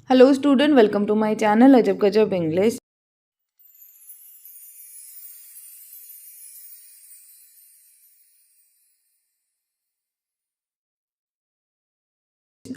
Hello student, welcome to my channel Ajab Gajab English.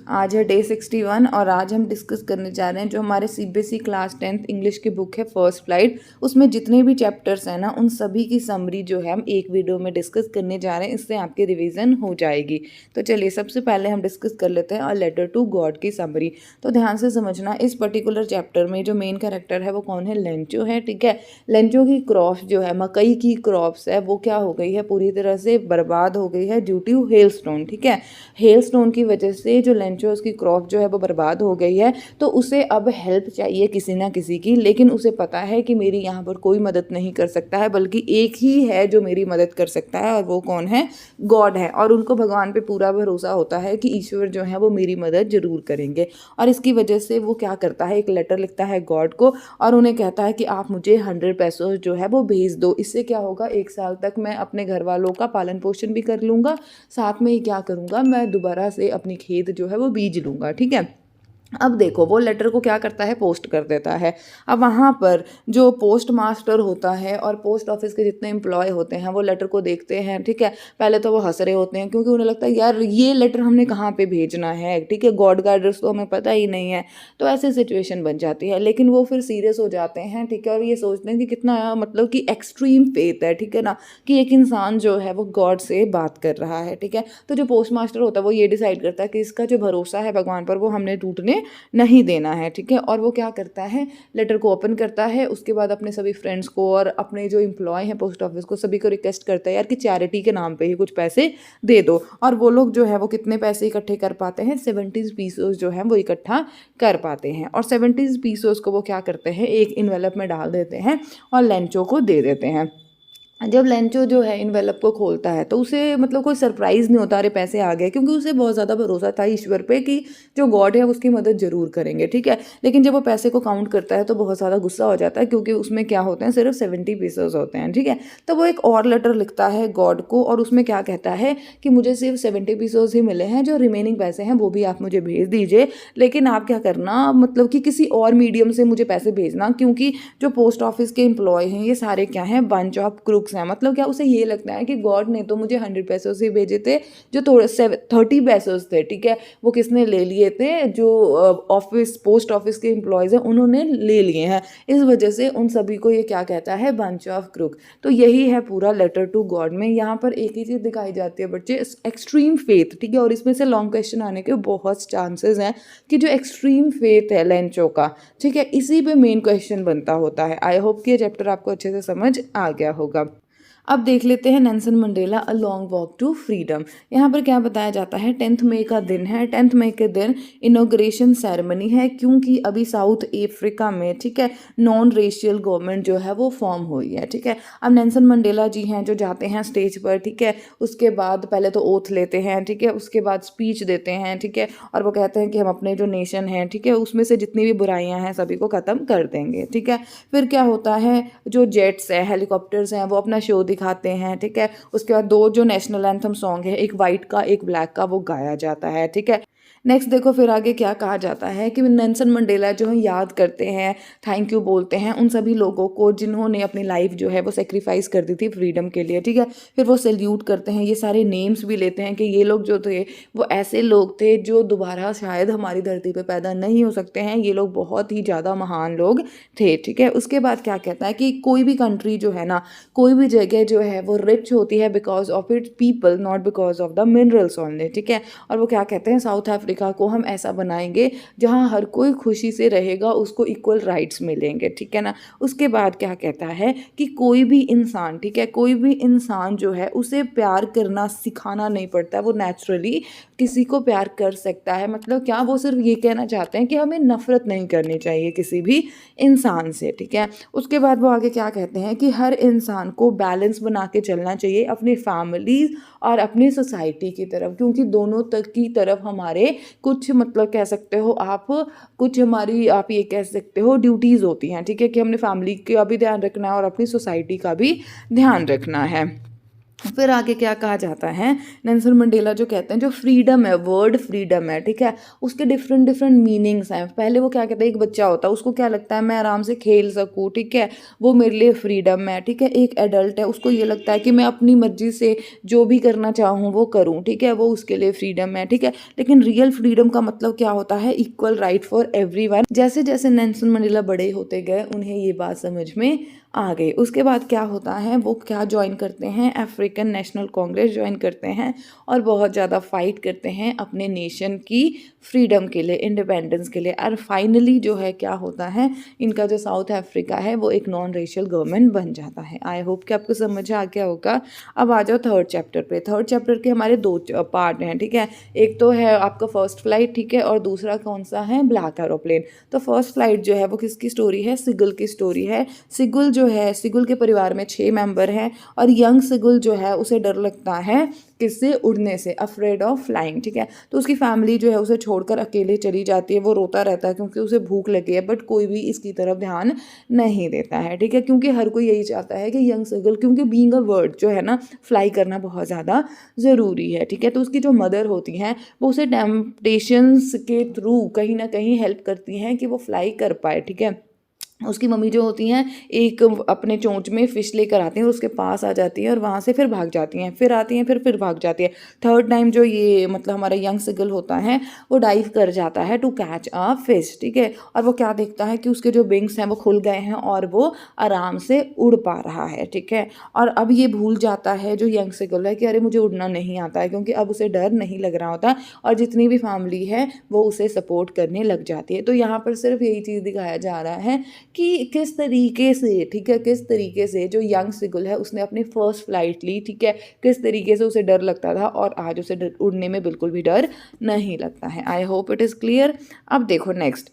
आज है day 61 और आज हम डिस्कस करने जा रहे हैं जो हमारे सीबीएसई क्लास 10th इंग्लिश की बुक है फर्स्ट फ्लाइट। उसमें जितने भी चैप्टर्स हैं ना उन सभी की समरी जो है हम एक वीडियो में डिस्कस करने जा रहे हैं। इससे आपकी रिवीजन हो जाएगी। तो चलिए सबसे पहले हम डिस्कस कर लेते हैं अ लेटर टू गॉड की समरी। तो ध्यान से समझना, इस पर्टिकुलर चैप्टर में जो मेन कैरेक्टर है वो कौन है? लेंचो है। ठीक है, लेंचो की क्रॉप जो है, मकई की क्रॉप्स है, वो क्या हो गई है? पूरी तरह से बर्बाद हो गई है ड्यू टू हेलस्टोन। ठीक है, हेलस्टोन की वजह से जो लेंचो उसकी क्रॉप जो है वो बर्बाद हो गई है। तो उसे अब हेल्प चाहिए किसी ना किसी की, लेकिन उसे पता है कि मेरी यहाँ पर कोई मदद नहीं कर सकता है, बल्कि एक ही है जो मेरी मदद कर सकता है, और वो कौन है? गॉड है। और उनको भगवान पे पूरा भरोसा होता है कि ईश्वर जो है वो मेरी मदद जरूर करेंगे। और इसकी वजह से वो क्या करता है, एक लेटर लिखता है गॉड को और उन्हें कहता है कि आप मुझे 100 पैसों जो है वो भेज दो। इससे क्या होगा, 1 साल तक मैं अपने घर वालों का पालन पोषण भी कर लूँगा, साथ में ही क्या करूँगा, मैं दोबारा से अपनी खेत जो है वो बीज लूँगा। ठीक है, अब देखो वो लेटर को क्या करता है, पोस्ट कर देता है। अब वहाँ पर जो पोस्ट मास्टर होता है और पोस्ट ऑफिस के जितने एम्प्लॉय होते हैं वो लेटर को देखते हैं। ठीक है, पहले तो वो हंस रहे होते हैं क्योंकि उन्हें लगता है यार ये लेटर हमने कहाँ पे भेजना है। ठीक है, गॉड का एड्रेस तो हमें पता ही नहीं है। तो ऐसी सिचुएशन बन जाती है, लेकिन वो फिर सीरियस हो जाते हैं। ठीक है, और ये सोचते हैं कि कितना मतलब कि एक्सट्रीम फेथ है। ठीक है ना, कि एक इंसान जो है वो गॉड से बात कर रहा है। ठीक है, तो जो पोस्ट मास्टर होता है वो ये डिसाइड करता है कि इसका जो भरोसा है भगवान पर वो हमने टूटने नहीं देना है। ठीक है, और वो क्या करता है, लेटर को ओपन करता है, उसके बाद अपने सभी फ्रेंड्स को और अपने जो एम्प्लॉय हैं पोस्ट ऑफिस को सभी को रिक्वेस्ट करता है यार कि चैरिटी के नाम पे ही कुछ पैसे दे दो। और वो लोग जो है वो कितने पैसे इकट्ठे कर पाते हैं, 70 पीसोस जो है वो इकट्ठा कर पाते हैं। और 70 पीसोस को वो क्या करते हैं, एक इन्वेलप में डाल देते हैं और लेंचो को दे देते हैं। जब लेंचो जो है इन्वेलप को खोलता है तो उसे मतलब कोई सरप्राइज़ नहीं होता, अरे पैसे आ गए, क्योंकि उसे बहुत ज़्यादा भरोसा था ईश्वर पे कि जो गॉड है उसकी मदद जरूर करेंगे। ठीक है, लेकिन जब वो पैसे को काउंट करता है तो बहुत ज़्यादा गुस्सा हो जाता है क्योंकि उसमें क्या होते हैं, सिर्फ 70 पीसेस होते हैं। ठीक है, तो वो एक और लेटर लिखता है गॉड को और उसमें क्या कहता है कि मुझे सिर्फ 70 पीसेस ही मिले हैं, जो रिमेनिंग पैसे हैं वो भी आप मुझे भेज दीजिए, लेकिन आप क्या करना, मतलब कि किसी और मीडियम से मुझे पैसे भेजना, क्योंकि जो पोस्ट ऑफिस के एम्प्लॉय हैं ये सारे क्या हैं, बंच ऑफ क्रुक्स हैं। मतलब क्या, उसे ये लगता है कि गॉड ने तो मुझे 100 पैसों से भेजे थे, जो थोड़े 30 पैसों थे। ठीक है, वो किसने ले लिए थे, जो ऑफिस पोस्ट ऑफिस के एम्प्लॉयज़ हैं उन्होंने ले लिए हैं। इस वजह से उन सभी को ये क्या कहता है, बंच ऑफ क्रुक। तो यही है पूरा लेटर टू गॉड में। यहाँ पर एक ही चीज़ दिखाई जाती है बच्चे, एक्सट्रीम फेथ। ठीक है, और इसमें से लॉन्ग क्वेश्चन आने के बहुत चांसेस हैं कि जो एक्सट्रीम फेथ है लेंचो का, ठीक है, इसी पे मेन क्वेश्चन बनता होता है। आई होप कि ये चैप्टर आपको अच्छे से समझ आ गया होगा। अब देख लेते हैं Nelson Mandela a long walk to freedom. यहाँ पर क्या बताया जाता है, 10th मई का दिन है। 10th मई के दिन इनॉग्रेशन सेरेमनी है, क्योंकि अभी साउथ अफ्रीका में, ठीक है, नॉन रेशियल गवर्नमेंट जो है वो फॉर्म हुई है। ठीक है, अब नेल्सन मंडेला जी हैं जो जाते हैं स्टेज पर। ठीक है, उसके बाद पहले तो ओथ लेते हैं। ठीक है, उसके बाद स्पीच देते हैं। ठीक है, और वो कहते हैं कि हम अपने जो नेशन है, ठीक है, उसमें से जितनी भी बुराइयां हैं सभी को ख़त्म कर देंगे। ठीक है, फिर क्या होता है, जो जेट्स है, हेलीकॉप्टर्स हैं, वो अपना शो दिखाते हैं। ठीक है, उसके बाद 2 जो नेशनल एंथम सॉन्ग है, एक वाइट का एक ब्लैक का, वो गाया जाता है। ठीक है, नेक्स्ट देखो फिर आगे क्या कहा जाता है कि नेल्सन मंडेला जो है याद करते हैं, थैंक यू बोलते हैं उन सभी लोगों को जिन्होंने अपनी लाइफ जो है वो सेक्रीफाइस कर दी थी फ्रीडम के लिए। ठीक है, फिर वो सैल्यूट करते हैं, ये सारे नेम्स भी लेते हैं कि ये लोग जो थे वो ऐसे लोग थे जो दोबारा शायद हमारी धरती पे पैदा नहीं हो सकते हैं, ये लोग बहुत ही ज़्यादा महान लोग थे। ठीक है, उसके बाद क्या कहता है कि कोई भी कंट्री जो है ना, कोई भी जगह जो है वो रिच होती है because of its people, not because of the minerals only. ठीक है, और वो क्या कहते हैं, साउथ अफ्रीका को हम ऐसा बनाएंगे जहां हर कोई खुशी से रहेगा, उसको इक्वल राइट्स मिलेंगे। ठीक है ना, उसके बाद क्या कहता है कि कोई भी इंसान, ठीक है, कोई भी इंसान जो है उसे प्यार करना सिखाना नहीं पड़ता, वो नेचुरली किसी को प्यार कर सकता है। मतलब क्या, वो सिर्फ ये कहना चाहते हैं कि हमें नफरत नहीं करनी चाहिए किसी भी इंसान से। ठीक है, उसके बाद वो आगे क्या कहते हैं कि हर इंसान को बैलेंस बना के चलना चाहिए अपनी फैमिली और अपनी सोसाइटी की तरफ, क्योंकि दोनों तक की तरफ हमारे कुछ मतलब कह सकते हो आप, कुछ हमारी आप ये कह सकते हो ड्यूटीज़ होती हैं। ठीक है, कि हमने फैमिली का भी ध्यान रखना है और अपनी सोसाइटी का भी ध्यान रखना है। फिर आगे क्या कहा जाता है, नेल्सन मंडेला जो कहते हैं जो फ्रीडम है, वर्ड फ्रीडम है, ठीक है, उसके डिफरेंट डिफरेंट मीनिंग्स हैं। पहले वो क्या कहते हैं, एक बच्चा होता है उसको क्या लगता है मैं आराम से खेल सकूँ, ठीक है, वो मेरे लिए फ्रीडम है, ठीक है। एक एडल्ट है उसको ये लगता है कि मैं अपनी मर्जी से जो भी करना चाहूँ वो करूँ, ठीक है, वो उसके लिए फ्रीडम है, ठीक है। लेकिन रियल फ्रीडम का मतलब क्या होता है, इक्वल राइट फॉर एवरीवन। जैसे जैसे नेल्सन मंडेला बड़े होते गए उन्हें ये बात समझ में आ गई। उसके बाद क्या होता है, वो क्या ज्वाइन करते हैं, अफ्रीकन नेशनल कांग्रेस ज्वाइन करते हैं और बहुत ज़्यादा फाइट करते हैं अपने नेशन की फ्रीडम के लिए, इंडिपेंडेंस के लिए। और फाइनली जो है क्या होता है, इनका जो साउथ अफ्रीका है वो एक नॉन रेशियल गवर्नमेंट बन जाता है। आई होप कि आपको समझ आ गया होगा। अब आ जाओ थर्ड चैप्टर पे। थर्ड चैप्टर के हमारे दो पार्ट हैं, ठीक है। एक तो है आपका फर्स्ट फ्लाइट, ठीक है, और दूसरा कौन सा है, ब्लैक एरोप्लेन। तो फर्स्ट फ्लाइट जो है वो किसकी स्टोरी है, सिगल की स्टोरी है। सिगल जो है, सिगल के परिवार में 6 मेंबर हैं और यंग सिगल जो है उसे डर लगता है किससे, उड़ने से, अफ्रेड ऑफ फ्लाइंग, ठीक है। तो उसकी फैमिली जो है उसे छोड़कर अकेले चली जाती है। वो रोता रहता है क्योंकि उसे भूख लगी है, बट कोई भी इसकी तरफ ध्यान नहीं देता है, ठीक है, क्योंकि हर कोई यही चाहता है कि यंग सिगल, क्योंकि बीइंग अ बर्ड जो है ना, फ्लाई करना बहुत ज़्यादा ज़रूरी है, ठीक है। तो उसकी जो मदर होती हैं वो उसे टेम्पटेशंस के थ्रू कहीं ना कहीं हेल्प करती हैं कि वो फ्लाई कर पाए, ठीक है। उसकी मम्मी जो होती हैं एक अपने चोंच में फ़िश लेकर आती हैं और उसके पास आ जाती हैं और वहाँ से फिर भाग जाती हैं, फिर आती हैं, फिर भाग जाती है। थर्ड टाइम जो ये मतलब हमारा यंग सिगल होता है वो डाइव कर जाता है टू कैच अ फिश, ठीक है। और वो क्या देखता है कि उसके जो विंग्स हैं वो खुल गए हैं और वो आराम से उड़ पा रहा है, ठीक है। और अब ये भूल जाता है जो यंग सिगल है कि अरे मुझे उड़ना नहीं आता है, क्योंकि अब उसे डर नहीं लग रहा होता और जितनी भी फैमिली है वो उसे सपोर्ट करने लग जाती है। तो यहाँ पर सिर्फ यही चीज़ दिखाया जा रहा है कि किस तरीके से, ठीक है, किस तरीके से जो यंग सिगल है उसने अपनी फर्स्ट फ्लाइट ली, ठीक है, किस तरीके से उसे डर लगता था और आज उसे उड़ने में बिल्कुल भी डर नहीं लगता है। I hope it is clear. अब देखो नेक्स्ट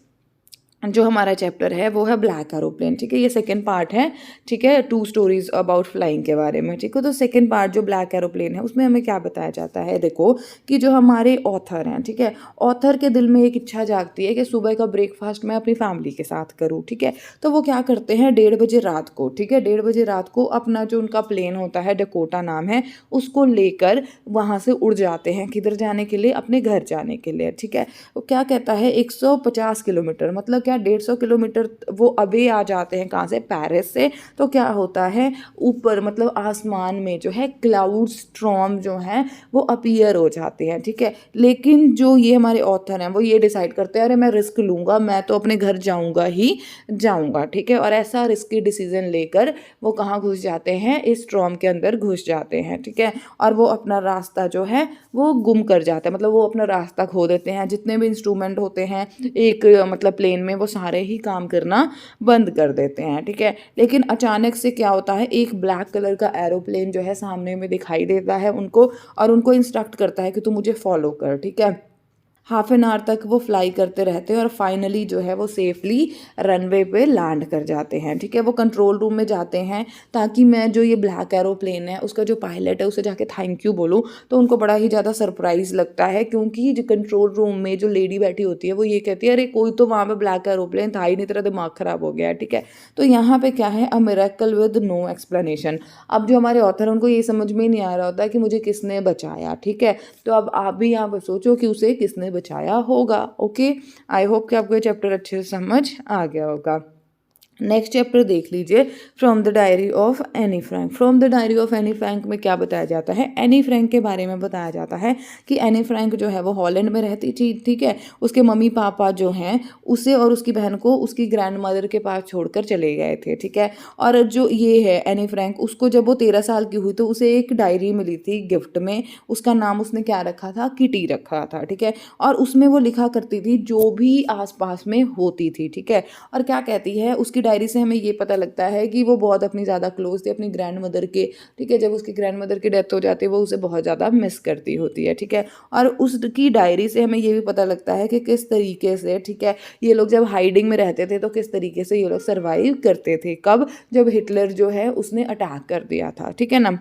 जो हमारा चैप्टर है वो है ब्लैक एरोप्लेन, ठीक है, ये सेकंड पार्ट है, ठीक है, 2 स्टोरीज अबाउट फ्लाइंग के बारे में, ठीक है। तो सेकंड पार्ट जो ब्लैक एरोप्लेन है उसमें हमें क्या बताया जाता है, देखो कि जो हमारे ऑथर हैं, ठीक है, ऑथर के दिल में एक इच्छा जागती है कि सुबह का ब्रेकफास्ट मैं अपनी फैमिली के साथ करूँ, ठीक है। तो वो क्या करते हैं, 1:30 बजे रात को, ठीक है, 1:30 बजे रात को अपना जो उनका प्लेन होता है, डकोटा नाम है, उसको लेकर वहाँ से उड़ जाते हैं, किधर जाने के लिए, अपने घर जाने के लिए, ठीक है। वो क्या कहता है 150 किलोमीटर, मतलब क्या 150 किलोमीटर वो अवे आ जाते हैं, कहाँ से, पेरिस से। तो क्या होता है ऊपर मतलब आसमान में जो है क्लाउड स्टॉर्म जो है वो अपीयर हो जाते हैं, ठीक है। लेकिन जो ये हमारे ऑथर हैं वो ये डिसाइड करते हैं अरे मैं रिस्क लूँगा, मैं तो अपने घर जाऊँगा ही जाऊँगा, ठीक है। और ऐसा रिस्की डिसीजन लेकर वो कहाँ घुस जाते हैं, इस स्टॉर्म के अंदर घुस जाते हैं, ठीक है। और वो अपना रास्ता जो है वो गुम कर जाते हैं, मतलब वो अपना रास्ता खो देते हैं। जितने भी इंस्ट्रूमेंट होते हैं एक मतलब प्लेन में वो सारे ही काम करना बंद कर देते हैं, ठीक है। लेकिन अचानक से क्या होता है, एक ब्लैक कलर का एरोप्लेन जो है सामने में दिखाई देता है उनको और उनको इंस्ट्रक्ट करता है कि तू मुझे फॉलो कर, ठीक है। हाफ एन आवर तक वो फ्लाई करते रहते हैं और फाइनली जो है वो सेफली रनवे पे लैंड कर जाते हैं, ठीक है। वो कंट्रोल रूम में जाते हैं ताकि मैं जो ये ब्लैक एरोप्लेन है उसका जो पायलट है उसे जाके थैंक यू बोलूँ। तो उनको बड़ा ही ज़्यादा सरप्राइज़ लगता है क्योंकि जो कंट्रोल रूम में जो लेडी बैठी होती है वो ये कहती है अरे कोई तो वहाँ पर ब्लैक एरोप्लेन था ही नहीं, तेरा दिमाग ख़राब हो गया है, ठीक है। तो यहाँ पर क्या है, a miracle with no explanation. अब जो हमारे ऑथर हैं उनको ये समझ में ही नहीं आ रहा होता है कि मुझे किसने बचाया, ठीक है। तो अब आप भी यहाँ पर सोचो कि उसे किसने बचाया होगा। ओके, आई होप कि आपको ये चैप्टर अच्छे से समझ आ गया होगा। नेक्स्ट चैप्टर देख लीजिए, from the diary of Anne Frank. From the diary of Anne Frank में क्या बताया जाता है, एनी फ्रैंक के बारे में बताया जाता है कि एनी फ्रैंक जो है वो हॉलैंड में रहती थी, ठीक है। उसके मम्मी पापा जो हैं उसे और उसकी बहन को उसकी ग्रैंड मदर के पास छोड़कर चले गए थे, ठीक है। और जो ये है एनी फ्रैंक, उसको जब वो 13 साल की हुई तो उसे एक डायरी मिली थी गिफ्ट में। उसका नाम उसने क्या रखा था, किटी रखा था, ठीक है। और उसमें वो लिखा करती थी जो भी आसपास में होती थी, ठीक है। और क्या कहती है, उसकी डायरी से हमें ये पता लगता है कि वो बहुत अपनी ज़्यादा क्लोज थी अपनी ग्रैंड मदर के, ठीक है। जब उसकी ग्रैंड मदर की डेथ हो जाती है वो उसे बहुत ज़्यादा मिस करती होती है, ठीक है। और उसकी डायरी से हमें ये भी पता लगता है कि किस तरीके से, ठीक है, ये लोग जब हाइडिंग में रहते थे तो किस तरीके से ये लोग सर्वाइव करते थे, कब, जब हिटलर जो है उसने अटैक कर दिया था, ठीक है ना।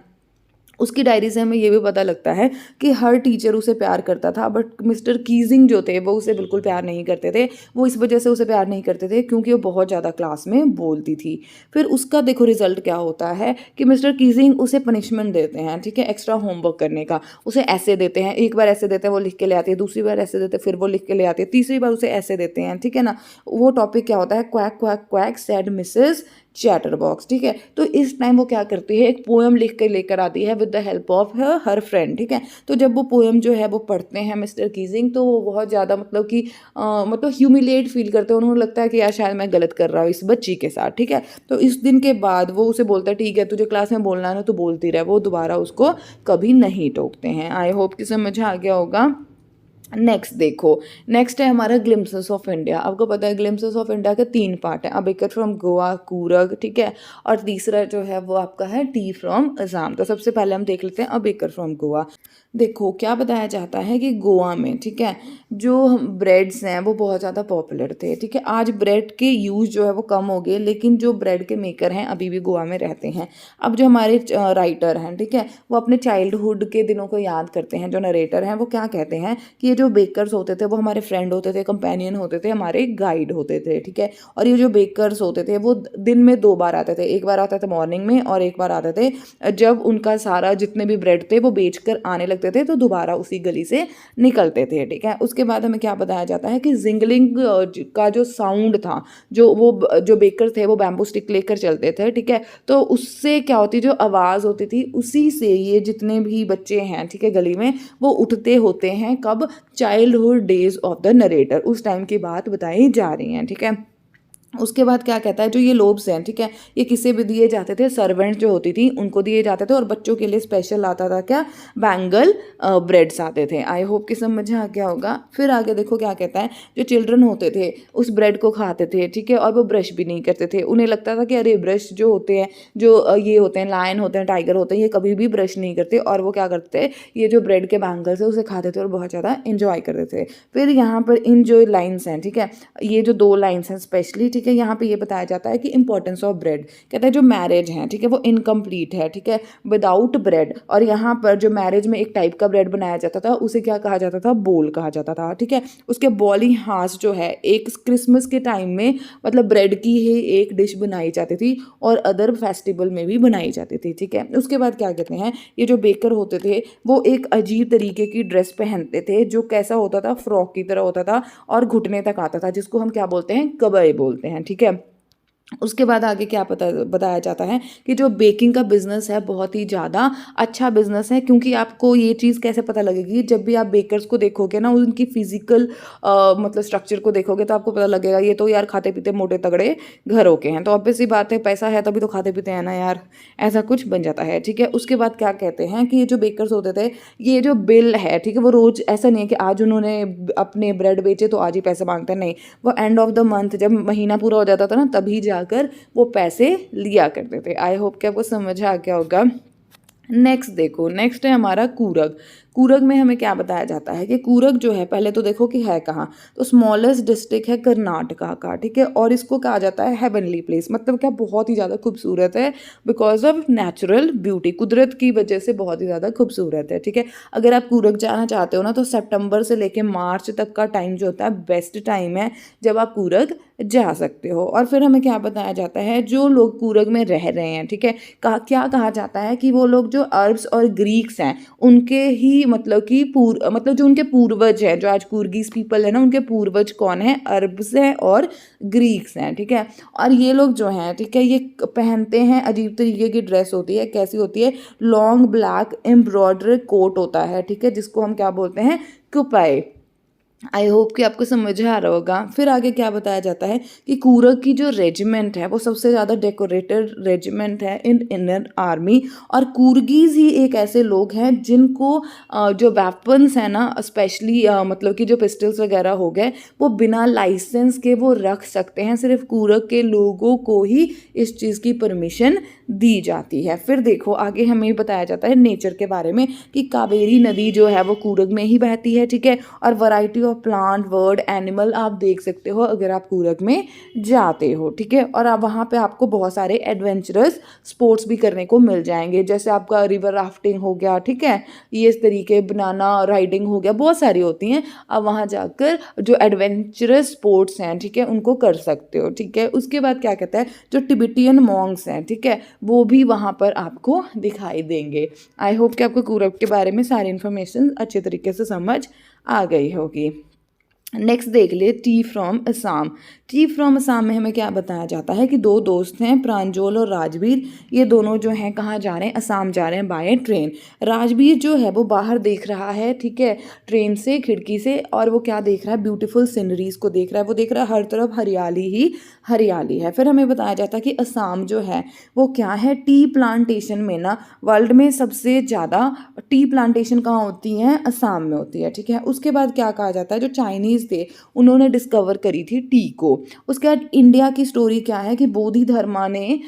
उसकी डायरी से हमें ये भी पता लगता है कि हर टीचर उसे प्यार करता था, बट मिस्टर कीजिंग जो थे वो उसे बिल्कुल प्यार नहीं करते थे। वो इस वजह से उसे प्यार नहीं करते थे क्योंकि वो बहुत ज़्यादा क्लास में बोलती थी। फिर उसका देखो रिजल्ट क्या होता है कि मिस्टर कीजिंग उसे पनिशमेंट देते हैं, ठीक है, एक्स्ट्रा होमवर्क करने का। उसे ऐसे देते हैं, एक बार ऐसे देते हैं वो लिख के ले आती है, दूसरी बार ऐसे देते हैं फिर वो लिख के ले आती है, तीसरी बार उसे ऐसे देते हैं, ठीक है ना। वो टॉपिक क्या होता है, quack quack quack sad Mrs chatterbox, ठीक है। तो इस टाइम वो क्या करती है, एक पोएम लिख कर लेकर आती है with the help of her friend, ठीक है। तो जब वो पोएम जो है वो पढ़ते हैं मिस्टर कीजिंग, तो वो बहुत ज़्यादा मतलब कि मतलब ह्यूमिलेट फील करते हैं। उन्हें लगता है कि यार शायद मैं गलत कर रहा हूँ इस बच्ची के साथ, ठीक है। तो इस दिन के बाद वो उसे बोलता है ठीक है तुझे क्लास में बोलना है ना तो बोलती रहे। वो दोबारा उसको कभी नहीं टोकते हैं। आई होप कि समझ आ गया होगा। नेक्स्ट देखो, नेक्स्ट है हमारा ग्लिम्पसेस ऑफ इंडिया। आपको पता है ग्लिम्पसेस ऑफ इंडिया के 3 पार्ट हैं, अ बेकर फ्रॉम गोवा, कूरग, ठीक है, और तीसरा जो है वो आपका है टी फ्रॉम असम। तो सबसे पहले हम देख लेते हैं अ बेकर फ्रॉम गोवा। देखो क्या बताया जाता है कि गोवा में, ठीक है, जो ब्रेड्स हैं वो बहुत ज़्यादा पॉपुलर थे, ठीक है। आज ब्रेड के यूज़ जो है वो कम हो गए, लेकिन जो ब्रेड के मेकर हैं अभी भी गोवा में रहते हैं। अब जो हमारे राइटर हैं, ठीक है, वो अपने चाइल्डहुड के दिनों को याद करते हैं। जो नरेटर हैं वो क्या कहते हैं कि ये जो बेकर्स होते थे वो हमारे फ्रेंड होते थे, कंपेनियन होते थे, हमारे गाइड होते थे, ठीक है। और ये जो बेकर्स होते थे वो दिन में 2 बार आते थे, एक बार आते थे मॉर्निंग में और एक बार आते थे जब उनका सारा जितने भी ब्रेड थे वो बेच कर आने लगते थे तो दोबारा उसी गली से निकलते थे, ठीक है। उसके बाद हमें क्या बताया जाता है कि जिंगलिंग का जो साउंड था, जो बेकर थे वो बैम्बू स्टिक लेकर चलते थे, ठीक है। तो उससे क्या होती, जो आवाज़ होती थी उसी से ये जितने भी बच्चे हैं, ठीक है, गली में वो उठते होते हैं। कब, childhood days of the narrator, उस टाइम की बात बताई जा रही है, ठीक है। उसके बाद क्या कहता है, जो ये लोब्स हैं, ठीक है, ये किसे भी दिए जाते थे, सर्वेंट जो होती थी उनको दिए जाते थे, और बच्चों के लिए स्पेशल आता था क्या, बैंगल ब्रेड्स आते थे। आई होप कि समझ आ गया होगा। फिर आगे देखो क्या कहता है, जो चिल्ड्रन होते थे उस ब्रेड को खाते थे, ठीक है, और वो ब्रश भी नहीं करते थे। उन्हें लगता था कि अरे ब्रश जो होते हैं, जो ये होते हैं, लायन होते हैं, टाइगर होते हैं, ये कभी भी ब्रश नहीं करते, और वो क्या करते थे, ये जो ब्रेड के बैंगल्स है उसे खाते थे और बहुत ज़्यादा इंजॉय करते थे। फिर यहाँ पर इन जो लाइन्स हैं, ठीक है, ये जो 2 लाइन्स हैं स्पेशली, ठीक है, यहाँ पे ये बताया जाता है कि इंपॉर्टेंस ऑफ ब्रेड। कहता है जो मैरिज है, ठीक है, वो इनकम्प्लीट है, ठीक है, विदाउट ब्रेड। और यहाँ पर जो मैरिज में एक टाइप का ब्रेड बनाया जाता था उसे क्या कहा जाता था, बोल कहा जाता था, ठीक है। उसके बॉली हास जो है, एक क्रिसमस के टाइम में मतलब ब्रेड की ही एक डिश बनाई जाती थी और अदर फेस्टिवल में भी बनाई जाती थी, ठीक है। उसके बाद क्या कहते हैं, ये जो बेकर होते थे वो एक अजीब तरीके की ड्रेस पहनते थे जो कैसा होता था, फ्रॉक की तरह होता था और घुटने तक आता था, जिसको हम क्या बोलते हैं, कबई बोलते हैं, ठीक है। उसके बाद आगे क्या बताया जाता है कि जो बेकिंग का बिजनेस है बहुत ही ज़्यादा अच्छा बिजनेस है, क्योंकि आपको ये चीज़ कैसे पता लगेगी, जब भी आप बेकर्स को देखोगे ना, उनकी फिजिकल मतलब स्ट्रक्चर को देखोगे तो आपको पता लगेगा ये तो यार खाते पीते मोटे तगड़े घरों के हैं। तो ऑब्वियस सी बात है, पैसा है तभी तो खाते पीते हैं ना यार, ऐसा कुछ बन जाता है, ठीक है। उसके बाद क्या कहते हैं कि ये जो बेकर्स होते थे, ये जो बिल है, ठीक है, वो रोज़ ऐसा नहीं है कि आज उन्होंने अपने ब्रेड बेचे तो आज ही पैसे मांगते हैं, नहीं, वो एंड ऑफ द मंथ जब महीना पूरा हो जाता था ना तभी जाकर वो पैसे लिया करते थे। आई होप कि आपको समझ आ गया होगा। नेक्स्ट देखो, नेक्स्ट है हमारा कूरग। कूरग में हमें क्या बताया जाता है कि कूरग जो है, पहले तो देखो कि है कहाँ, तो स्मॉलेस्ट डिस्ट्रिक्ट है कर्नाटका का, ठीक है, और इसको कहा जाता है हेवनली प्लेस। मतलब क्या, बहुत ही ज़्यादा खूबसूरत है, बिकॉज ऑफ नेचुरल ब्यूटी, कुदरत की वजह से बहुत ही ज़्यादा खूबसूरत है, ठीक है। अगर आप कूरग जाना चाहते हो ना तो सितंबर से लेकर मार्च तक का टाइम जो होता है बेस्ट टाइम है जब आप कूरग जा सकते हो। और फिर हमें क्या बताया जाता है, जो लोग कूरग में रह रहे हैं, ठीक है, क्या कहा जाता है कि वो लोग जो अरब्स और ग्रीक्स हैं उनके ही मतलब कि मतलब जो उनके पूर्वज हैं, जो आज कुर्गिस पीपल है ना, उनके पूर्वज कौन है, अरब्स हैं और ग्रीक्स हैं, ठीक है। और ये लोग जो हैं, ठीक है, ये पहनते हैं, अजीब तरीके की ड्रेस होती है, कैसी होती है, लॉन्ग ब्लैक एम्ब्रॉयडरी कोट होता है, ठीक है, जिसको हम क्या बोलते हैं, कुपाई। आई होप कि आपको समझ आ रहा होगा। फिर आगे क्या बताया जाता है कि कूरग की जो रेजिमेंट है वो सबसे ज़्यादा डेकोरेटेड रेजिमेंट है इन इंडियन आर्मी। और कूर्गीज ही एक ऐसे लोग हैं जिनको जो वेपन्स हैं ना, स्पेशली मतलब कि जो पिस्टल्स वगैरह हो गए, वो बिना लाइसेंस के वो रख सकते हैं। सिर्फ कूरग के लोगों को ही इस चीज़ की परमिशन दी जाती है। फिर देखो आगे हमें बताया जाता है नेचर के बारे में कि कावेरी नदी जो है वो कूरग में ही बहती है, ठीक है, और वैरायटी हो, प्लांट, वर्ड, एनिमल आप देख सकते हो अगर आप कूर्ग में जाते हो, ठीक है। और आप वहाँ पे आपको बहुत सारे एडवेंचरस स्पोर्ट्स भी करने को मिल जाएंगे, जैसे आपका रिवर राफ्टिंग हो गया, ठीक है, ये इस तरीके बनाना राइडिंग हो गया, बहुत सारी होती हैं। आप वहाँ जाकर जो एडवेंचरस स्पोर्ट्स हैं, ठीक है, उनको कर सकते हो, ठीक है। उसके बाद क्या कहता है, जो तिब्बतियन मॉन्क्स हैं, ठीक है, वो भी वहाँ पर आपको दिखाई देंगे। आई होप कि आपको कूर्ग के बारे में सारी इन्फॉर्मेशन अच्छे तरीके से समझ आ गई होगी। नेक्स्ट देख लिए T from Assam. T from Assam में हमें क्या बताया जाता है कि दो दोस्त हैं, प्रांजल और राजवीर। ये दोनों जो हैं कहाँ जा रहे हैं, असम जा रहे हैं बाय ट्रेन। राजवीर जो है वो बाहर देख रहा है, ठीक है, ट्रेन से, खिड़की से, और वो क्या देख रहा है, ब्यूटीफुल सीनरीज को देख रहा है। वो देख रहा है हर तरफ हरियाली ही हरियाली है। फिर हमें बताया जाता है कि असम जो है वो क्या है, टी प्लांटेशन में ना वर्ल्ड में सबसे ज़्यादा टी प्लांटेशन कहाँ होती हैं, असम में होती है, ठीक है। उसके बाद क्या कहा जाता है, जो चाइनीज़ थे उन्होंने डिस्कवर करी थी टी को। उसके बाद इंडिया की स्टोरी क्या है कि बोधि धर्मा ने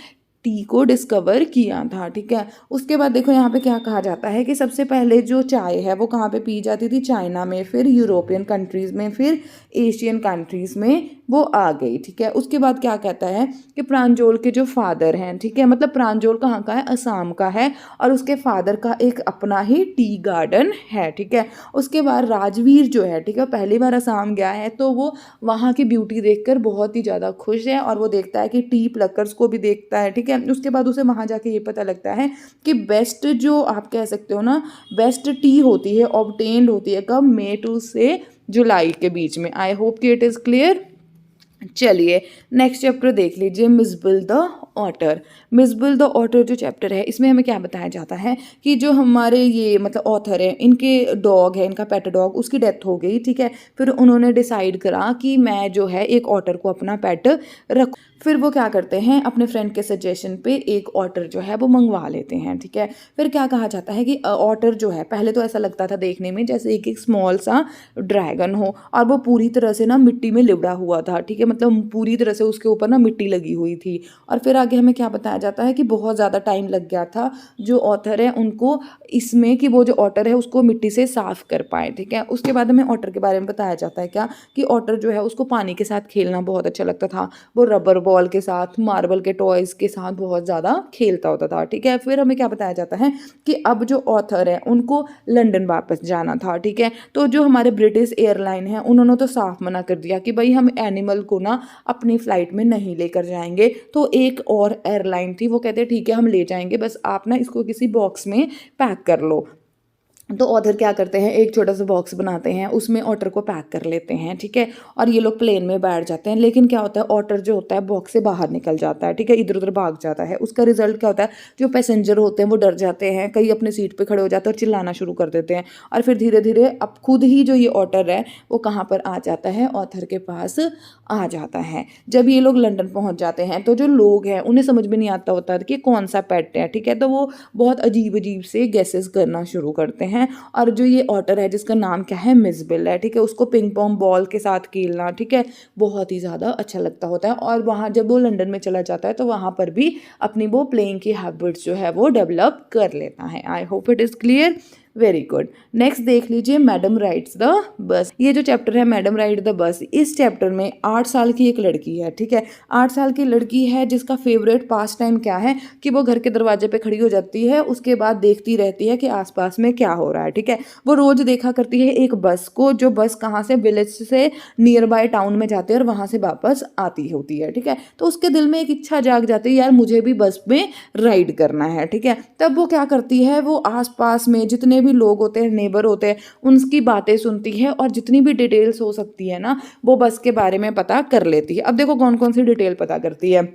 टी को डिस्कवर किया था, ठीक है। उसके बाद देखो यहाँ पे क्या कहा जाता है कि सबसे पहले जो चाय है वो कहाँ पे पी जाती थी, चाइना में, फिर यूरोपियन कंट्रीज़ में, फिर एशियन कंट्रीज़ में वो आ गई, ठीक है। उसके बाद क्या कहता है कि प्रांजल के जो फादर हैं, ठीक है, मतलब प्रांजल कहाँ का है, असम का है, और उसके फादर का एक अपना ही टी गार्डन है, ठीक है। उसके बाद राजवीर जो है, ठीक है, पहली बार असम गया है तो वो वहाँ की ब्यूटी देखकर बहुत ही ज़्यादा खुश है, और वो देखता है कि टी प्लकर्स को भी देखता है, ठीक है। उसके बाद उसे वहाँ जाके ये पता लगता है कि बेस्ट जो आप कह सकते हो ना, बेस्ट टी होती है, ऑब्टेन्ड होती है कब, मई टू से जुलाई के बीच में। आई होप कि इट इज़ क्लियर। चलिए नेक्स्ट चैप्टर देख लीजिए, Mijbil the otter. Mijbil the otter जो चैप्टर है इसमें हमें क्या बताया जाता है कि जो हमारे ये मतलब ऑथर है, इनके डॉग है, इनका पेट डॉग, उसकी डेथ हो गई, ठीक है। फिर उन्होंने डिसाइड करा कि मैं जो है एक ऑटर को अपना पेट रखूँ। फिर वो क्या करते हैं, अपने फ्रेंड के सजेशन पे एक ऑटर जो है वो मंगवा लेते हैं, ठीक है। फिर क्या कहा जाता है कि ऑटर जो है पहले तो ऐसा लगता था देखने में जैसे एक स्मॉल सा ड्रैगन हो, और वो पूरी तरह से ना मिट्टी में लिबड़ा हुआ था, ठीक है, मतलब पूरी तरह से उसके ऊपर ना मिट्टी लगी हुई थी। और फिर आगे हमें क्या बताया जाता है कि बहुत ज़्यादा टाइम लग गया था जो ऑथर है उनको इसमें कि वो जो ऑटर है उसको मिट्टी से साफ कर पाए, ठीक है। उसके बाद हमें ऑटर के बारे में बताया जाता है क्या कि ऑटर जो है उसको पानी के साथ खेलना बहुत अच्छा लगता था। वो रबर बॉल के साथ, मार्बल के टॉयज़ के साथ बहुत ज़्यादा खेलता होता था, ठीक है। फिर हमें क्या बताया जाता है कि अब जो ऑथर है उनको लंदन वापस जाना था, ठीक है। तो जो हमारे ब्रिटिश एयरलाइन है उन्होंने तो साफ मना कर दिया कि भाई हम एनिमल को ना अपनी फ़्लाइट में नहीं लेकर जाएंगे। तो एक और एयरलाइन थी, वो कहते ठीक है हम ले जाएंगे, बस आप ना इसको किसी बॉक्स में पैक कर लो। तो ऑथर क्या करते हैं, एक छोटा सा बॉक्स बनाते हैं, उसमें ऑटर को पैक कर लेते हैं, ठीक है। और ये लोग प्लेन में बैठ जाते हैं, लेकिन क्या होता है, ऑटर जो होता है बॉक्स से बाहर निकल जाता है, ठीक है, इधर उधर भाग जाता है। उसका रिजल्ट क्या होता है, जो पैसेंजर होते हैं वो डर जाते हैं, कई अपने सीट पे खड़े हो जाते हैं और चिल्लाना शुरू कर देते हैं। और फिर धीरे धीरे अब खुद ही जो ये ऑटर है वो कहाँ पर आ जाता है, ऑथर के पास आ जाता है। जब ये लोग लंदन पहुँच जाते हैं तो जो लोग हैं उन्हें समझ में नहीं आता होता कि कौन सा पेट है, ठीक है। तो वो बहुत अजीब अजीब से गेसेस करना शुरू करते हैं। और जो ये ऑटर है जिसका नाम क्या है, मिसबल है, ठीक है, उसको पिंग पोंग बॉल के साथ खेलना, ठीक है, बहुत ही ज़्यादा अच्छा लगता होता है। और वहाँ जब वो लंदन में चला जाता है तो वहाँ पर भी अपनी वो प्लेइंग की हैबिट्स जो है वो डेवलप कर लेता है। I hope it is clear, very good. Next देख लीजिए, मैडम राइड्स द बस। ये जो चैप्टर है मैडम राइड द बस, इस चैप्टर में 8 साल की एक लड़की है, ठीक है, 8 साल की लड़की है जिसका फेवरेट पास टाइम क्या है कि वो घर के दरवाजे पे खड़ी हो जाती है, उसके बाद देखती रहती है कि आसपास में क्या हो रहा है, ठीक है। वो रोज देखा करती है एक बस को, जो बस कहाँ से, विलेज से नियर बाय टाउन में जाती है और वहाँ से वापस आती होती है, ठीक है। तो उसके दिल में एक इच्छा जाग जाती है, यार मुझे भी बस में राइड करना है, ठीक है। तब वो क्या करती है, वो आसपास में जितने भी लोग होते हैं, नेबर होते हैं, उनकी बातें सुनती है और जितनी भी डिटेल्स हो सकती है ना वो बस के बारे में पता कर लेती है। अब देखो कौन कौन सी डिटेल पता करती है।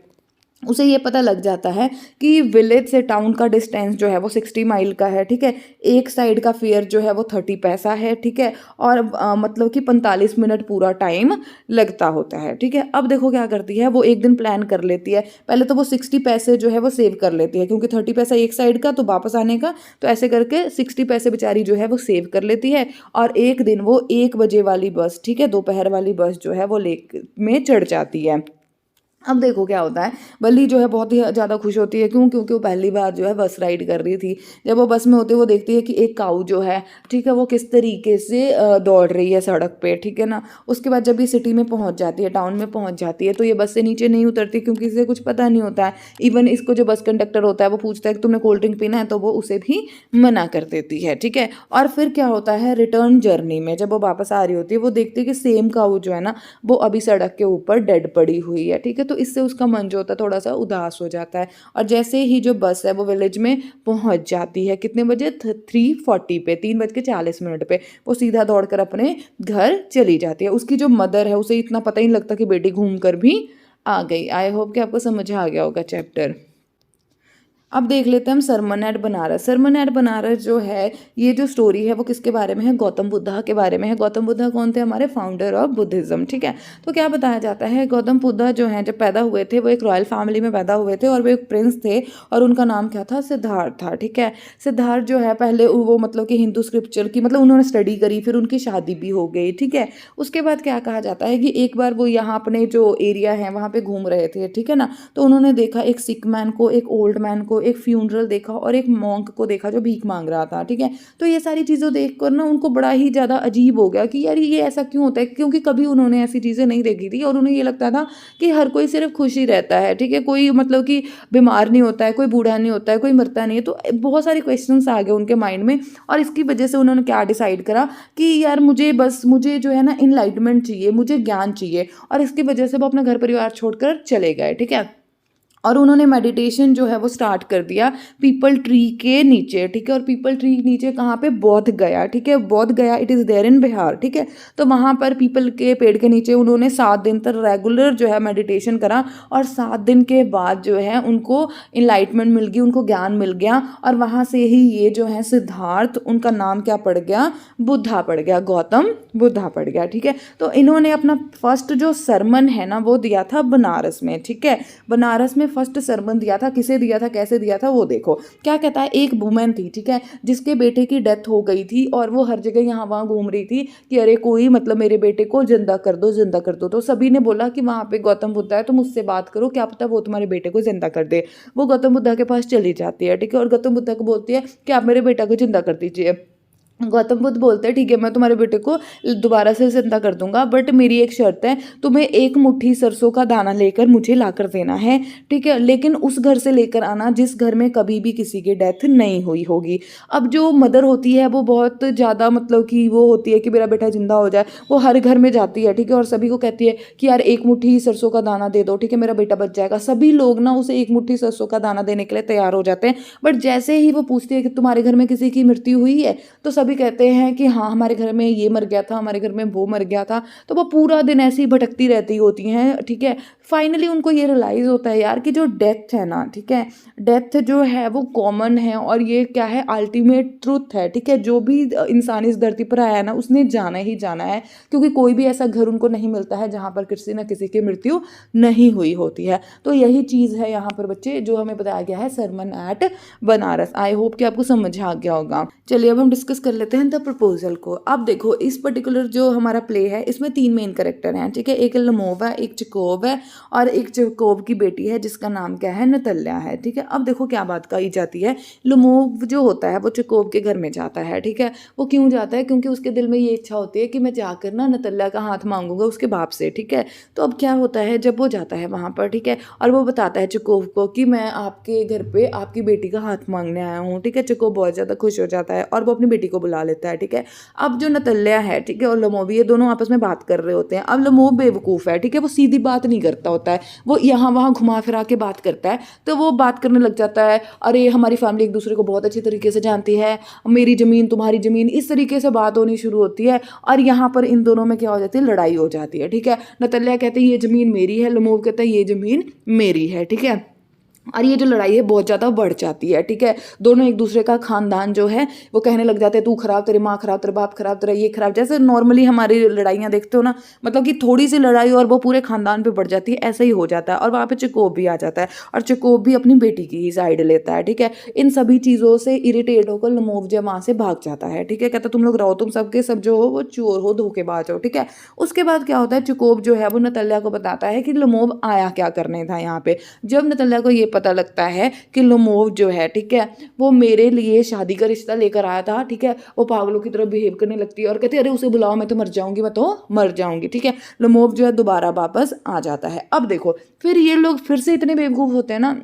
उसे ये पता लग जाता है कि विलेज से टाउन का डिस्टेंस जो है वो 60 माइल का है, ठीक है। एक साइड का फेयर जो है वो 30 पैसा है, ठीक है। और मतलब कि 45 मिनट पूरा टाइम लगता होता है, ठीक है। अब देखो क्या करती है, वो एक दिन प्लान कर लेती है। पहले तो वो 60 पैसे जो है वो सेव कर लेती है, क्योंकि 30 पैसा एक साइड का तो वापस आने का, तो ऐसे करके 60 पैसे बेचारी जो है वो सेव कर लेती है। और एक दिन वो 1 बजे वाली बस, ठीक है, दोपहर वाली बस जो है वो लेक में चढ़ जाती है। अब देखो क्या होता है, बल्ली जो है बहुत ही ज़्यादा खुश होती है, क्यों? क्योंकि वो पहली बार जो है बस राइड कर रही थी। जब वो बस में होती है, वो देखती है कि एक काऊ जो है, ठीक है, वो किस तरीके से दौड़ रही है सड़क पे, ठीक है ना। उसके बाद जब ये सिटी में पहुंच जाती है, टाउन में पहुंच जाती है, तो ये बस से नीचे नहीं उतरती, क्योंकि इसे कुछ पता नहीं होता है। इवन इसको जो बस कंडक्टर होता है वो पूछता है कि तुमने कोल्ड ड्रिंक पीना है, तो वो उसे भी मना कर देती है, ठीक है। और फिर क्या होता है, रिटर्न जर्नी में जब वो वापस आ रही होती है, वो देखती है कि सेम काऊ जो है ना, वो अभी सड़क के ऊपर डेड पड़ी हुई है, ठीक है। तो इससे उसका मन जो होता है थोड़ा सा उदास हो जाता है। और जैसे ही जो बस है वो विलेज में पहुंच जाती है, कितने बजे, 3:40 पे, 3:40 पे, वो सीधा दौड़कर अपने घर चली जाती है। उसकी जो मदर है उसे इतना पता ही नहीं लगता कि बेटी घूम कर भी आ गई। आई होप कि आपको समझ आ गया होगा चैप्टर। अब देख लेते हैं हम सरमन एट बनारस। सरमन एट बनारस जो है, ये जो स्टोरी है वो किसके बारे में है, गौतम बुद्धा के बारे में है। गौतम बुद्धा कौन थे, हमारे फाउंडर ऑफ बुद्धिज्म, ठीक है। तो क्या बताया जाता है, गौतम बुद्धा जो है जब पैदा हुए थे वो एक रॉयल फैमिली में पैदा हुए थे, और वो एक प्रिंस थे, और उनका नाम क्या था, सिद्धार्थ था, ठीक है। सिद्धार्थ जो है पहले वो मतलब कि हिंदू स्क्रिप्चर की मतलब उन्होंने स्टडी करी, फिर उनकी शादी भी हो गई, ठीक है। उसके बाद क्या कहा जाता है कि एक बार वो यहाँ अपने जो एरिया है वहाँ पे घूम रहे थे, ठीक है ना। तो उन्होंने देखा एक सिक मैन को, एक ओल्ड मैन को, एक फ्यूनरल देखा, और एक मॉन्क को देखा जो भीख मांग रहा था, ठीक है। तो ये सारी चीज़ें देखकर ना उनको बड़ा ही ज़्यादा अजीब हो गया कि यार ये ऐसा क्यों होता है, क्योंकि कभी उन्होंने ऐसी चीज़ें नहीं देखी थी, और उन्हें ये लगता था कि हर कोई सिर्फ खुश ही रहता है, ठीक है। कोई मतलब कि बीमार नहीं होता है, कोई बूढ़ा नहीं होता है, कोई मरता नहीं है। तो बहुत सारे क्वेश्चंस आ गए उनके माइंड में, और इसकी वजह से उन्होंने क्या डिसाइड करा कि यार मुझे जो है ना इनलाइटमेंट चाहिए, मुझे ज्ञान चाहिए, और इसकी वजह से वो अपना घर परिवार छोड़कर चले गए, ठीक है। और उन्होंने मेडिटेशन जो है वो स्टार्ट कर दिया पीपल ट्री के नीचे, ठीक है। और पीपल ट्री नीचे कहाँ पे, बोध गया, ठीक है। Bodh Gaya, it is there in Bihar, ठीक है। तो वहाँ पर पीपल के पेड़ के नीचे उन्होंने 7 दिन तक रेगुलर जो है मेडिटेशन करा, और 7 दिन के बाद जो है उनको इनलाइटमेंट मिल गई, उनको ज्ञान मिल गया, और वहाँ से ही ये जो है सिद्धार्थ, उनका नाम क्या पड़ गया, बुद्धा पड़ गया, गौतम बुद्धा पड़ गया, ठीक है। तो इन्होंने अपना फर्स्ट जो सरमन है ना वो दिया था बनारस में, ठीक है। बनारस में फर्स्ट सरमन दिया था, किसे दिया था, कैसे दिया था, वो देखो क्या कहता है। एक वुमेन थी, ठीक है, जिसके बेटे की डेथ हो गई थी, और वो हर जगह यहाँ वहाँ घूम रही थी कि अरे कोई मतलब मेरे बेटे को जिंदा कर दो, जिंदा कर दो। तो सभी ने बोला कि वहाँ पे गौतम बुद्धा है, तुम उससे बात करो, क्या पता वो तुम्हारे बेटे को जिंदा कर दे। वो गौतम बुद्धा के पास चली जाती है, ठीक है, और गौतम बुद्धा को बोलती है कि आप मेरे बेटा को जिंदा कर दीजिए। गौतम बुद्ध बोलते हैं ठीक है, मैं तुम्हारे बेटे को दोबारा से जिंदा कर दूंगा, बट मेरी एक शर्त है, तुम्हें एक मुट्ठी सरसों का दाना लेकर मुझे ला कर देना है, ठीक है। लेकिन उस घर से लेकर आना जिस घर में कभी भी किसी की डेथ नहीं हुई होगी। अब जो मदर होती है वो बहुत ज़्यादा मतलब कि वो होती है कि मेरा बेटा जिंदा हो जाए, वो हर घर में जाती है, ठीक है, और सभी को कहती है कि यार एक मुट्ठी सरसों का दाना दे दो, ठीक है, मेरा बेटा बच जाएगा। सभी लोग ना उसे एक मुट्ठी सरसों का दाना देने के लिए तैयार हो जाते हैं, बट जैसे ही वो पूछती है कि तुम्हारे घर में किसी की मृत्यु हुई है, तो सभी कहते हैं कि हाँ हमारे घर में ये मर गया था, हमारे घर में वो मर गया था। तो वो पूरा दिन ऐसे ही भटकती रहती होती हैं, ठीक है। फाइनली उनको ये रियलाइज़ होता है यार कि जो डेथ है ना, ठीक है, डेथ जो है वो कॉमन है, और ये क्या है, अल्टीमेट ट्रूथ है, ठीक है। जो भी इंसान इस धरती पर आया है ना उसने जाना ही जाना है, क्योंकि कोई भी ऐसा घर उनको नहीं मिलता है जहाँ पर किसी न किसी की मृत्यु नहीं हुई होती है। तो यही चीज़ है यहाँ पर बच्चे जो हमें बताया गया है sermon at Benares. I hope कि आपको समझ आ गया होगा। चलिए अब हम डिस्कस कर लेते हैं द प्रपोजल को। अब देखो इस पर्टिकुलर जो हमारा प्ले है इसमें 3 मेन कैरेक्टर हैं, ठीक है। एक लमोव है, एक चकोब है, और एक चकोब की बेटी है जिसका नाम क्या है, नतल्या है, ठीक है। अब देखो क्या बात कही जाती है, लमोव जो होता है वो चकोब के घर में जाता है, ठीक है। वो क्यों जाता है, क्योंकि उसके दिल में ये इच्छा होती है कि मैं जाकर ना नतल्या का हाथ मांगूंगा उसके बाप से, ठीक है। तो अब क्या होता है, जब वो जाता है वहाँ पर, ठीक है, और वो बताता है चकोब को कि मैं आपके घर पे आपकी बेटी का हाथ मांगने आया हूँ, ठीक है। चकोब बहुत ज़्यादा खुश हो जाता है और वो अपनी बेटी को बुला लेता है, ठीक है। अब जो नतल्या है, ठीक है, और लमोव, ये दोनों आपस में बात कर रहे होते हैं। अब लमोव बेवकूफ़ है, ठीक है, वो सीधी बात नहीं करता होता है, वो यहाँ वहाँ घुमा फिरा के बात करता है। तो वो बात करने लग जाता है, अरे हमारी फैमिली एक दूसरे को बहुत अच्छी तरीके से जानती है, मेरी ज़मीन तुम्हारी ज़मीन, इस तरीके से बात होनी शुरू होती है। और यहाँ पर इन दोनों में क्या हो जाती है, लड़ाई हो जाती है, ठीक है। नतल्या कहते हैं ये ज़मीन मेरी है, लमोव कहता है ये ज़मीन मेरी है, ठीक है। और ये जो लड़ाई है बहुत ज़्यादा बढ़ जाती है, ठीक है। दोनों एक दूसरे का खानदान जो है वो कहने लग जाते हैं, तू खराब, तेरी माँ खराब, तेरे बाप खराब, तेरा ये खराब। जैसे नॉर्मली हमारी लड़ाइयाँ देखते हो ना, मतलब कि थोड़ी सी लड़ाई और वो पूरे खानदान पे बढ़ जाती है, ऐसा ही हो जाता है। और वहाँ पे चकोब भी आ जाता है और चकोब भी अपनी बेटी की ही साइड लेता है, ठीक है। इन सभी चीज़ों से इरिटेट होकर लमोव जो वहाँ से भाग जाता है, ठीक है। कहता तुम लोग रहो, तुम सबके सब जो हो वो चोर हो, धोखेबाज हो, ठीक है। उसके बाद क्या होता है, चकोब जो है वो नतल्या को बताता है कि लमोव आया क्या करने था यहाँ पे। जब नतल्या को ये पता लगता है कि लोमोव जो है, ठीक है, वो मेरे लिए शादी का रिश्ता लेकर आया था, ठीक है, वो पागलों की तरह बिहेव करने लगती है और कहती है अरे उसे बुलाओ, मैं तो मर जाऊंगी, मैं तो मर जाऊंगी, ठीक है। लोमोव जो है दोबारा वापस आ जाता है। अब देखो फिर ये लोग फिर से इतने बेवकूफ़ होते हैं ना,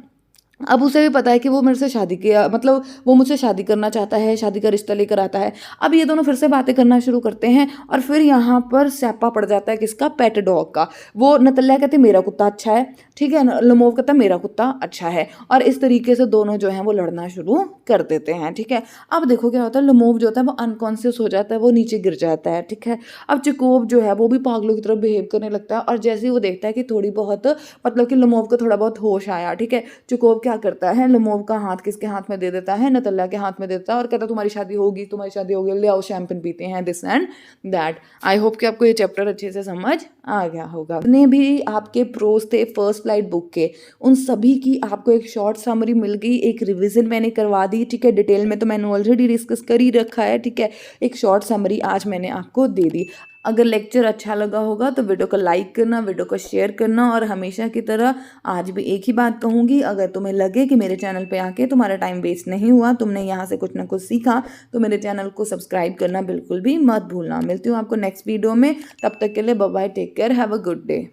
अब उसे भी पता है कि वो मेरे से शादी किया, मतलब वो मुझसे शादी करना चाहता है, शादी का रिश्ता लेकर आता है। अब ये दोनों फिर से बातें करना शुरू करते हैं और फिर यहाँ पर स्यापा पड़ जाता है किसका, पेट डॉग का। वो नतल्या कहते मेरा कुत्ता अच्छा है, ठीक है, लमोव कहता मेरा कुत्ता अच्छा है। और इस तरीके से दोनों जो हैं वो लड़ना शुरू कर देते हैं, ठीक है। अब देखो क्या होता है, लमोव जो होता है वो अनकॉन्शियस हो जाता है, वो नीचे गिर जाता है, ठीक है। अब चकोब जो है वो भी पागलों की तरह बिहेव करने लगता है और जैसे ही वो देखता है कि थोड़ी बहुत, मतलब कि लमोव को थोड़ा बहुत होश आया, ठीक है, चकोब क्या करता है, लमोव का हाथ किसके हाथ में दे देता है, नतल्या के हाथ में देता है और कहता है तुम्हारी शादी होगी, तुम्हारी शादी होगी, ले आओ शैंपेन पीते हैं, this and that. I hope कि आपको ये चैप्टर अच्छे से समझ आ गया होगा। जितने भी आपके प्रोज थे फर्स्ट फ्लाइट बुक के, उन सभी की आपको एक शॉर्ट समरी मिल गई, एक रिवीजन मैंने करवा दी, ठीक है। डिटेल में तो मैंने ऑलरेडी डिस्कस कर ही रखा है, ठीक है। एक शॉर्ट समरी आज मैंने आपको दे दी। अगर लेक्चर अच्छा लगा होगा तो वीडियो को लाइक करना, वीडियो को शेयर करना और हमेशा की तरह आज भी एक ही बात कहूँगी, अगर तुम्हें लगे कि मेरे चैनल पे आके तुम्हारा टाइम वेस्ट नहीं हुआ, तुमने यहाँ से कुछ ना कुछ सीखा, तो मेरे चैनल को सब्सक्राइब करना बिल्कुल भी मत भूलना। मिलती हूँ आपको नेक्स्ट वीडियो में, तब तक के लिए bye bye, take care, have a good day.